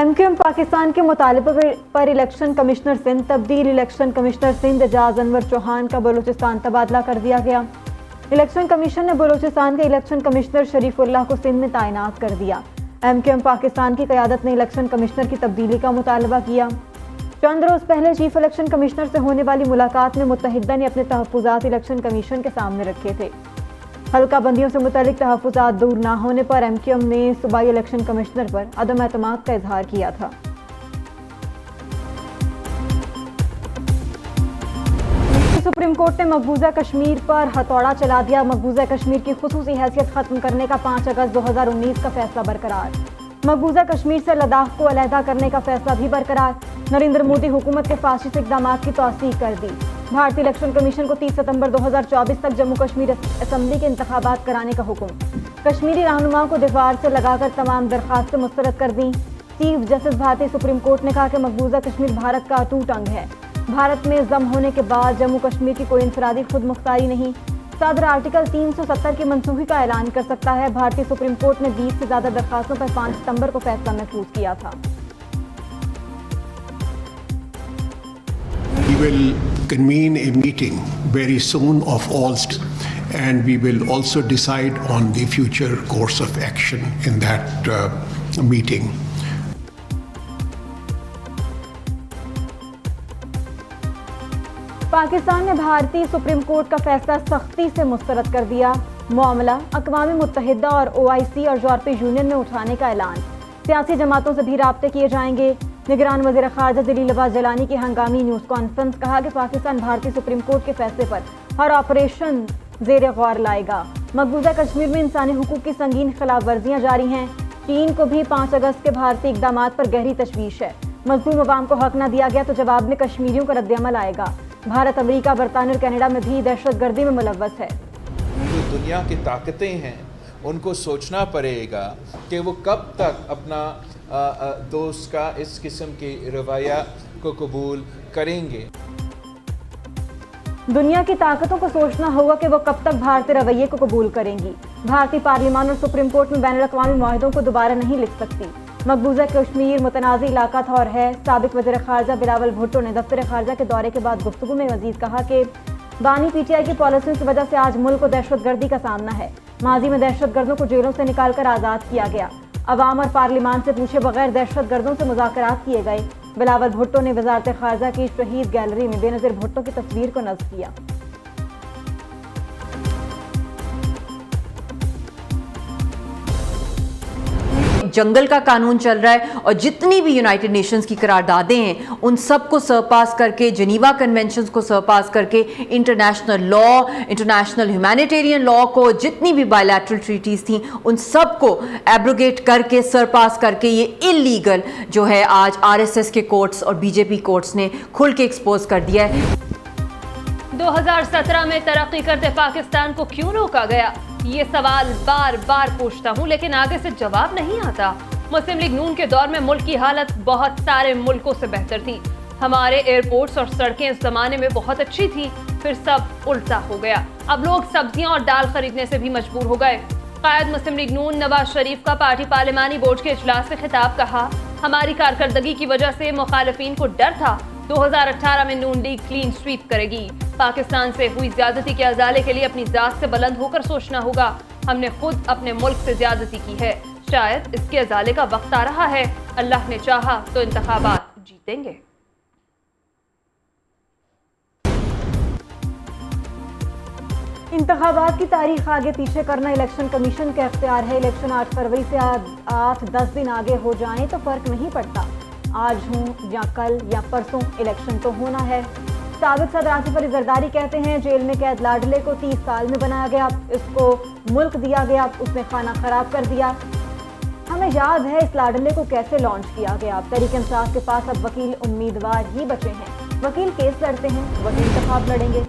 MQM Pakistan के मुतालबे पर election commissioner Sindh तब्दील। इलेक्शन कमिश्नर सिंध एजाज अनवर चौहान का बलूचिस्तान तबादला कर दिया गया। इलेक्शन कमीशन ने बलूचिस्तान के इलेक्शन कमिश्नर शरीफुल्लाह को सिंध में तैनात कर दिया। MQM पाकिस्तान की क़यादत ने इलेक्शन कमिश्नर की तब्दीली का मुतालबा किया। चंद रोज़ पहले चीफ इलेक्शन कमिश्नर से होने वाली मुलाकात में मुत्तहिदा ने अपने तहफ़्फ़ुज़ात इलेक्शन कमीशन के सामने रखे थे। हल्का बंदियों से मुतालिक तहफ़्फ़ुज़ात दूर ना होने पर MQM ने सूबाई इलेक्शन कमिश्नर पर अदम एतमाद का इजहार किया था। सुप्रीम कोर्ट ने मकबूजा कश्मीर पर हथौड़ा चला दिया। मकबूजा कश्मीर की खुसूसी हैसियत खत्म करने का 5 अगस्त 2019 का फैसला बरकरार। मकबूजा कश्मीर से लद्दाख को अलहदा करने का फैसला भी बरकरार। नरेंद्र मोदी हुकूमत के फाशिस्ट इक़दाम की तौसीक़ कर दी। भारतीय इलेक्शन कमीशन को 30 सितंबर 2024 तक जम्मू कश्मीर असम्बली के इंतखाबात कराने का हुक्म। कश्मीरी रहनुमाओं को दीवार से लगाकर तमाम दरखास्तें मुस्तरद कर दी। चीफ जस्टिस भारतीय सुप्रीम कोर्ट ने कहा कि मकबूजा कश्मीर भारत का अटूट अंग है। भारत में जम होने के बाद जम्मू कश्मीर की कोई इंफरादी खुद मुख्तारी नहीं। सदर आर्टिकल 370 की मनसूखी का ऐलान कर सकता है। भारतीय सुप्रीम कोर्ट ने 20 से ज़्यादा दरखास्तों पर 5 सितंबर को फैसला महफूज किया था। We will convene a meeting very soon of all, and we will also decide on the future course of action in that meeting. Pakistan ने भारतीय सुप्रीम कोर्ट का फैसला सख्ती से मुस्तरद कर दिया। मामला अक़वाम मुत्तहिदा और OIC और यूरोपीय यूनियन में उठाने का ऐलान। सियासी जमातों से भी राब्ते किए जाएंगे। निगरान वज़ीर ख़ारजा जलील अब्बास जलानी की हंगामी न्यूज़ कॉन्फ्रेंस। कहा कि पाकिस्तान भारतीय सुप्रीम कोर्ट के फैसले पर हर ऑपरेशन ज़ेर गौर लाएगा। मकबूजा कश्मीर में इंसानी हुकूक की संगीन खिलाफ वर्जियाँ जारी हैं। चीन को भी 5 अगस्त के भारतीय इक़दाम पर गहरी तशवीश है। मज़लूम अवाम को हक न दिया गया तो जवाब में कश्मीरियों का रद्दअमल आएगा। भारत, अमेरिका, बरतानिया और कनाडा में भी दहशतगर्दी में मुलव्वस है। जो दुनिया की ताकतें हैं उनको सोचना पड़ेगा कि वो कब तक अपना दोस्त का इस किस्म की रवैया को कबूल करेंगे। दुनिया की ताकतों को सोचना होगा कि वो कब तक भारतीय रवैये को कबूल करेंगी। भारतीय पार्लियामान और सुप्रीम कोर्ट में बैनुल-अक़वामी मुआहदों को दोबारा नहीं लिख सकती। मकबूजा कश्मीर मुतनाज़ी इलाका था और है। साबिक़ वज़ीर ख़ारजा बिलावल भुट्टो ने दफ्तर ख़ारजा के दौरे के बाद गुफ्तगू में मज़ीद कहा कि बानी PTI की पॉलिसी की वजह से आज मुल्क को दहशतगर्दी का सामना है। माजी में दहशतगर्दों को जेलों से निकाल कर आज़ाद किया गया। अवाम और पार्लियामान से पूछे बगैर दहशतगर्दों से मुज़ाकरात किए गए। बिलावल भुट्टो ने वज़ारत ख़ारजा की शहीद गैलरी में बेनज़ीर भुट्टो की तस्वीर को नस्ब किया। जंगल का कानून चल रहा है और जितनी भी यूनाइटेड नेशंस की करारदादें हैं उन सब को सरपास करके, जेनीवा कन्वेंशंस को सरपास करके, international law, international humanitarian law को, जितनी भी बायलैटरल ट्रीटीज थी उन सब को एब्रोगेट करके, सरपास करके ये इलीगल जो है आज RSS के कोर्ट्स और BJP कोर्ट्स ने खुल के एक्सपोज कर दिया है। 2017 में तरक्की करते पाकिस्तान को क्यों रोका गया, ये सवाल बार बार पूछता हूँ लेकिन आगे से जवाब नहीं आता। मुस्लिम लीग नून के दौर में मुल्क की हालत बहुत सारे मुल्कों से बेहतर थी। हमारे एयरपोर्ट्स और सड़कें इस जमाने में बहुत अच्छी थी, फिर सब उल्टा हो गया। अब लोग सब्जियां और दाल खरीदने से भी मजबूर हो गए। कायद मुस्लिम लीग नून नवाज शरीफ का पार्टी पार्लिमानी बोर्ड के इजलास से खिताब कहा, हमारी कारकर्दगी की वजह से मुखालिफिन को डर था 2018 में नून लीग क्लीन स्वीप करेगी। पाकिस्तान से हुई ज्यादती के अजाले के लिए अपनी जात से बुलंद होकर सोचना होगा। हमने खुद अपने मुल्क से ज्यादती की है, शायद इसके अजाले का वक्त आ रहा है। अल्लाह ने चाहा तो इंतखाबात जीतेंगे। इंतखाबात की तारीख आगे पीछे करना इलेक्शन कमीशन का इख्तियार है। इलेक्शन 8 फरवरी से 8-10 दिन आगे हो जाएं तो फर्क नहीं पड़ता। आज हो या कल या परसों इलेक्शन तो होना है। साबिक सदर आसिफ अली जरदारी कहते हैं जेल में कैद लाडले को 30 साल में बनाया गया, इसको मुल्क दिया गया, उसने खाना खराब कर दिया। हमें याद है इस लाडले को कैसे लॉन्च किया गया। तहरीक इंसाफ के पास अब वकील उम्मीदवार ही बचे हैं। वकील केस लड़ते हैं, वकील इंतखाब लड़ेंगे।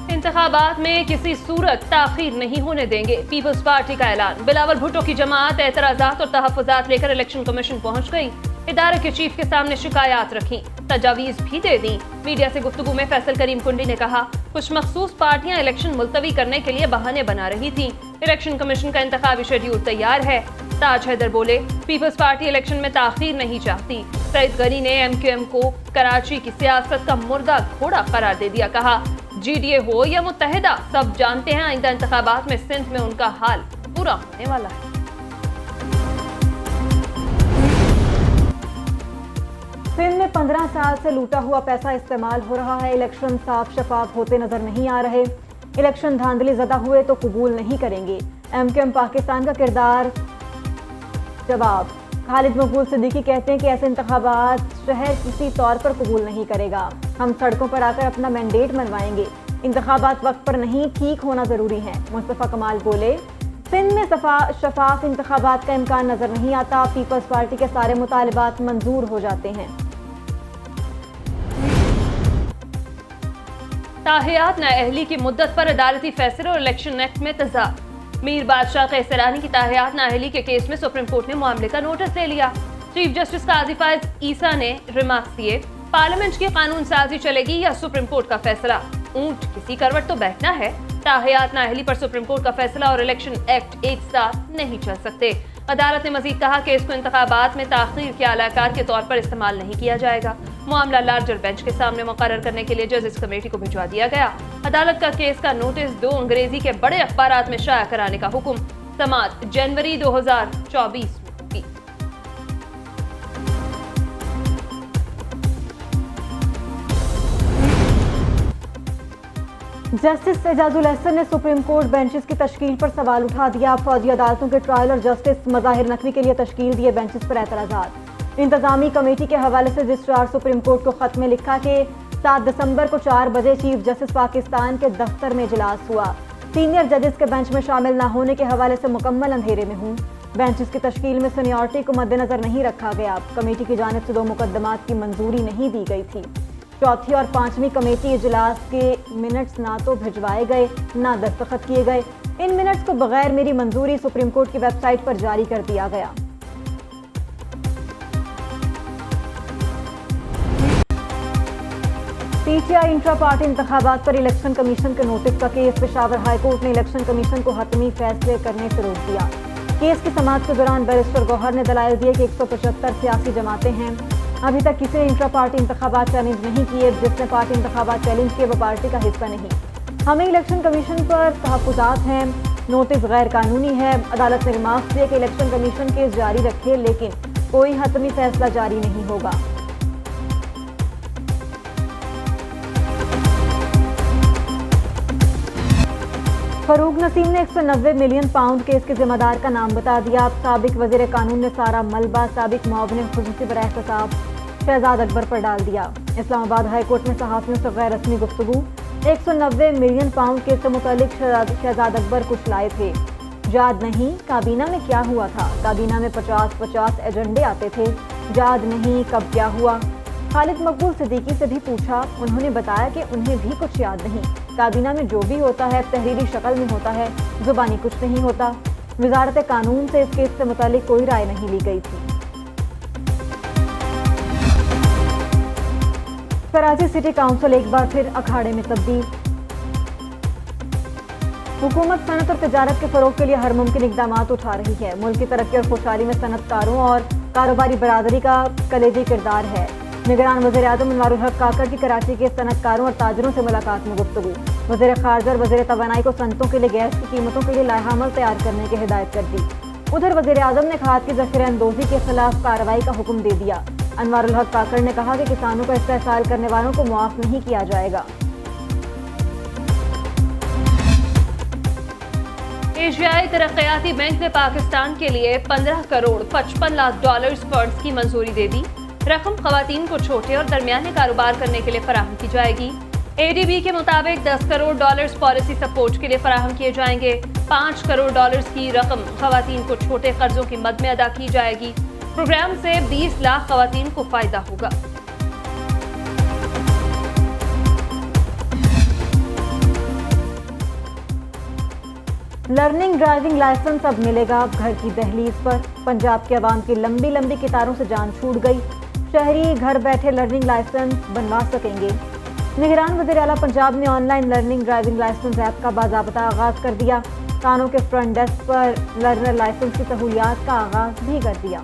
इंतखाबात में किसी सूरत ताखीर नहीं होने देंगे, पीपल्स पार्टी का ऐलान। बिलावल भुट्टो की जमात एतराज़ात और तहफ़्फ़ुज़ात लेकर इलेक्शन कमीशन पहुंच गई। इदारे के चीफ के सामने शिकायत रखी, तजावीज़ भी दे दी। मीडिया से गुफ्तगू में फैसल करीम कुंडी ने कहा, कुछ मखसूस पार्टियां इलेक्शन मुलतवी करने के लिए बहाने बना रही थी। इलेक्शन कमीशन का इंतखाबी शेड्यूल तैयार है। ताज हैदर बोले, पीपल्स पार्टी इलेक्शन में ताखीर नहीं चाहती। सईद गनी ने MQM को कराची की सियासत का मुर्दा घोड़ा करार दे दिया। कहा, GDA हो या मुत्तहिदा, सब जानते हैं आइंदा इंतखाबात में सिंध में उनका हाल पूरा होने वाला है। सिंध में 15 साल से लूटा हुआ पैसा इस्तेमाल हो रहा है। इलेक्शन साफ शफाफ होते नजर नहीं आ रहे। इलेक्शन धांधली ज़दा हुए तो कबूल नहीं करेंगे। MQM पाकिस्तान का किरदार। जवाब, खालिद मकबूल सिद्दीकी कहते हैं कि ऐसे इंतखाबात शहर किसी तौर पर कबूल नहीं करेगा। हम सड़कों पर आकर अपना मैंडेट मनवाएंगे। इंतखाबात वक्त पर नहीं, ठीक होना ज़रूरी है। मुस्तफ़ा कमाल बोले, सिंध में शफाफ इंतखाबात का इम्कान नजर नहीं आता। पीपल्स पार्टी के सारे मुतालिबात मंजूर हो जाते हैं। ताहियात नाअहली की मुद्दत पर अदालती फैसले और इलेक्शन एक्ट में तजाद। मीर बादशाह कैसरानी की ताहियात नाअहली के केस में सुप्रीम कोर्ट ने मामले का नोटिस ले लिया। चीफ जस्टिस काजी फायज ईसा ने रिमार्क्स दिए, पार्लियामेंट की कानून साजी चलेगी या सुप्रीम कोर्ट का फैसला, ऊंट किसी करवट तो बैठना है। ताहियात नाअहली पर सुप्रीम कोर्ट का फैसला और इलेक्शन एक्ट एक साथ नहीं चल सकते। अदालत ने मजीद कहा कि इसको इंतखाबात में ताखीर के आलाकार के तौर पर इस्तेमाल नहीं किया जाएगा। मामला लार्जर बेंच के सामने मुकर्रर करने के लिए जजेस कमेटी को भिजवा दिया गया। अदालत का केस का नोटिस 2 अंग्रेजी के बड़े अखबारात में शाया कराने का हुक्म। समाअत जनवरी 2024 में होगी। जस्टिस एजाजुल अहसन ने सुप्रीम कोर्ट बेंचेस की तश्कील पर सवाल उठा दिया। फौजी अदालतों के ट्रायल और जस्टिस मज़ाहिर नकवी के लिए तश्कील दिए बेंचेस पर एतराज़ात। इंतजामी कमेटी के हवाले से रजिस्ट्रार सुप्रीम कोर्ट को खत में लिखा कि 7 दिसंबर को 4 बजे चीफ जस्टिस पाकिस्तान के दफ्तर में इजलास हुआ। सीनियर जजेस के बेंच में शामिल न होने के हवाले से मुकम्मल अंधेरे में हूँ। बेंचेस की तश्कील में सीनियरिटी को मद्देनजर नहीं रखा गया। कमेटी की जानिब से 2 मुकदमात की मंजूरी नहीं दी गई थी। चौथी और 5वीं कमेटी इजलास के मिनट्स ना तो भिजवाए गए ना दस्तखत किए गए। इन मिनट्स को बगैर मेरी मंजूरी सुप्रीम कोर्ट की वेबसाइट पर जारी कर दिया गया। PTI इंट्रा पार्टी इंतखाबात पर इलेक्शन कमीशन के नोटिस का केस। पेशावर हाई कोर्ट ने इलेक्शन कमीशन को हतमी फैसले करने से रोक दिया। केस की समाअत के दौरान बैरिस्टर गौहर ने दलाइल दिए कि 175 सियासी जमातें हैं। अभी तक किसी ने इंट्रा पार्टी इंतखाबात चैलेंज नहीं किए। जिसने पार्टी इंतखाबात चैलेंज किए वो पार्टी का हिस्सा नहीं। हमें इलेक्शन कमीशन पर तहफ़्फ़ुज़ात हैं। नोटिस गैर कानूनी है। अदालत ने रिमार्क्स दिए कि इलेक्शन कमीशन केस जारी रखे, लेकिन कोई हतमी फैसला जारी नहीं होगा। फरूक नसीम ने 190 मिलियन पाउंड केस के जिम्मेदार का नाम बता दिया। साबिक वज़ीर कानून ने सारा मलबा साबिक मुआविन खुसूसी बराए एहतसाब शहजाद अकबर पर डाल दिया। इस्लामाबाद हाई कोर्ट में सहाफ़ियों से गैर रस्मी गुफ्तगू। 190 मिलियन पाउंड केस से मुतालिक शहजाद अकबर कुछ लाए थे। याद नहीं काबीना में क्या हुआ था। काबीना में 50-50 एजेंडे आते थे। याद नहीं कब क्या हुआ। खालिद मकबूल सिद्दीकी से भी पूछा, उन्होंने बताया कि उन्हें भी कुछ याद नहीं। काबीना में जो भी होता है तहरीरी शक्ल में होता है, जुबानी कुछ नहीं होता। वजारत कानून से इस केस से मुतालिक कोई राय नहीं ली गई थी। कराची सिटी काउंसिल एक बार फिर अखाड़े में तब्दील। हुकूमत सनत और तिजारत के फरोग के लिए हर मुमकिन इकदाम उठा रही है। मुल्क की तरक्की और खुशहाली में सनतकारों और कारोबारी बरादरी का कलेजी किरदार है। निगरान वज़ीर आज़म अनवारुल हक काकर की कराची के सनतकारों और ताजरों से मुलाकात में गुफ्तगू। वज़ीर ख़ारजा और वज़ीर तवानाई को सनतों के लिए गैस की कीमतों के लिए लाइहामल तैयार करने की हिदायत कर दी। उधर वज़ीर आज़म ने खाद की ज़ख़ीरा अंदोज़ी के खिलाफ कार्रवाई का हुक्म दे दिया। अनवारुल हक काकर ने कहा कि किसानों का इस्तेहसाल करने वालों को मुआफ़ नहीं किया जाएगा। एशियाई तरक्याती बैंक ने पाकिस्तान के लिए 15 करोड़ 55 लाख डॉलर्स फंड्स की मंजूरी दे दी। रकम खवातीन को छोटे और दरमियाने कारोबार करने के लिए फराहम की जाएगी। ADB के मुताबिक 10 करोड़ डॉलर्स पॉलिसी सपोर्ट के लिए फराहम किए जाएंगे। 5 करोड़ डॉलर्स की रकम खवातीन को छोटे कर्जों की मद में अदा की जाएगी। प्रोग्राम से 20 लाख खवातीन को फायदा होगा। लर्निंग ड्राइविंग लाइसेंस अब मिलेगा घर की दहलीज पर। पंजाब के अवाम की लंबी लंबी कतारों से जान छूट गई। शहरी घर बैठे लर्निंग लाइसेंस बनवा सकेंगे। निगरान वज़ीर आला पंजाब ने online learning driving license app का बाज़ाब्ता आगाज़ कर दिया। کانوں کے فرنٹ ڈیسک پر لرنر لائسنس کی سہولیات کا آغاز بھی کر دیا۔